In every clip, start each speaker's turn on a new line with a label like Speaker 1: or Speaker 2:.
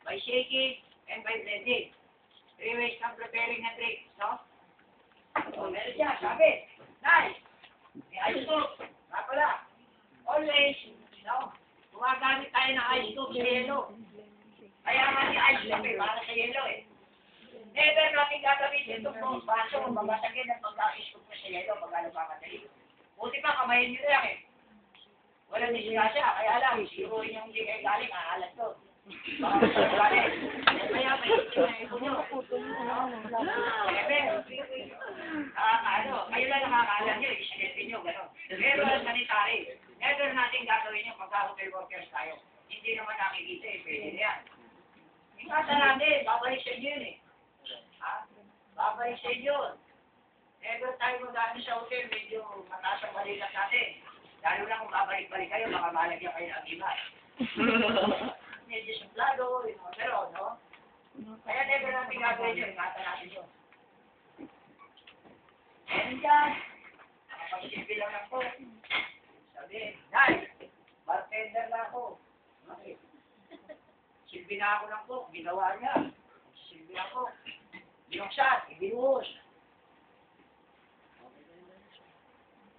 Speaker 1: by shaking, and by blending. 3 ways ng preparing na drinks, no? So, meron siya, sabi, nice! May ice cube, nga pala. Always, no? Gumagamit tayo ng ice cube sa yelo. Kaya nga si ice cube para sa yelo Never natin gagamitin itong mga baso, mamasagin ang pagka-ice cube mo sa yelo pag ano pamadali. Buti pa, kamayin nyo lang Walang disgrasya, kaya lang, sigurin yung hindi kayo galing, aalat to. Kaya may ito na ito nyo. Kayo lang nakakaalam nyo, isilipin nyo, gano'n. Never sanitary. Never natin gagawin yung pagka-hotel workers tayo. Hindi naman nakikita pwede na yan. Ingatan natin, babalik sa inyo yun Babalik sa inyo. Never tayo mag-ano sa hotel, medyo mataas ang balikat natin. Lalo na kung babalik-balik kayo, baka malagyan kayo ng iba. Medyo suplado, pero, no? Kaya never natin gagawin yun, ingatan natin yun. Meron dyan, nakapagsilbi lang ako. Sabi, Nay, bartender na ako. Okay. Silbi na ako ng coke, ginawa niya. Silbi ako. Binuksan, ibinuhos.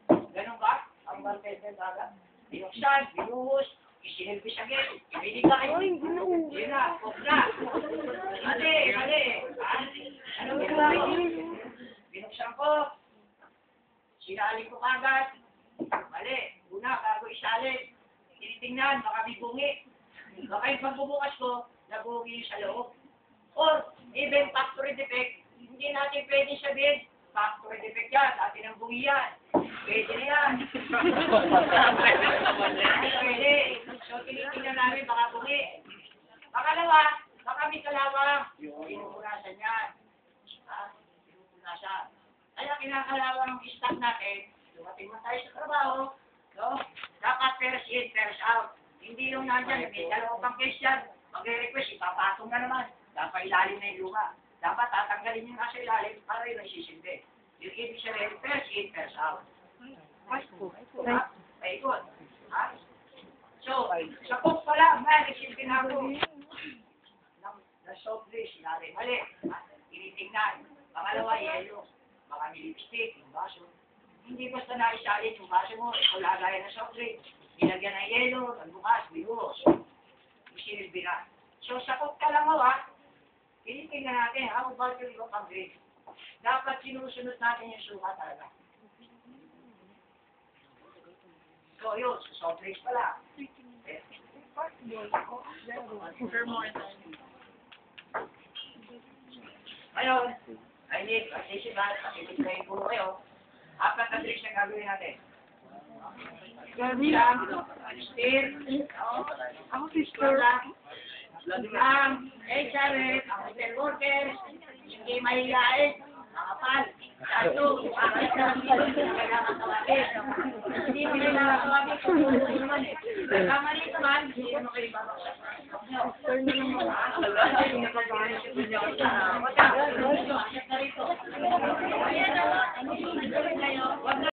Speaker 1: Ganun ba? Ang bartender talaga. Binuksan, binuhos, isinilbi sa gate, ibinigay. Yun na, coke na. Mali. Ano ginawa ko? Binuksan ko. Sinalin ko kagad. Mali. Una, bago isalin. Tinitingnan, baka may bungi. Baka yung pagbubukas ko, nabungi sa loob. Or, even factory defect, hindi natin pwede sabihin, factory defect yan, dati ng bungi yan. Pwede na yan. Pwede. So, tinitingnan namin, baka bungi. Pangalawa, baka may kalawang. Pinupunasan yan. Pinupunasan. Kaya kinakalawang ang stock natin, dumating mo tayo sa trabaho, no? Dapat first in, first out. Hindi yung nandyan, may dalawang pang case yan. Mag-request, ipapatong na naman. Dapat ilalim na yung luma. Dapat tatanggalin yung nasa ilalim para yun ay sisindi. Yung ibig sabihin, first in, first out. Paikot. So, sa cook pala, nagsilbi na ako. Na soft drinks, ilalim. Mali. Tinitingnan. Pangalawa, yelo. Baka may lipstick, yung baso. Hindi basta naisalin yung baso mo, ito lagayan ng soft drink. Nilagyan ng yelo, nagbukas, binuhos. Isinilbi na. So, sa cook lang tinitingnan natin, how about yung iba pang drink? Dapat sinusunod natin yung suka talaga. So, yun, soft drinks pala. Ngayon, I need, participate, pakipagkain po kayo. 4 na drinks na gagawin natin. Steel,
Speaker 2: Ako sister.
Speaker 1: HRF, ang hotel workers, hindi mahihain, makapal. Tato, kailangan tawagin. Hindi mo kailangan tawagin kung ano naman Kamali naman, hindi mo kayo babaksak.
Speaker 2: Sister na naman.
Speaker 1: Wala.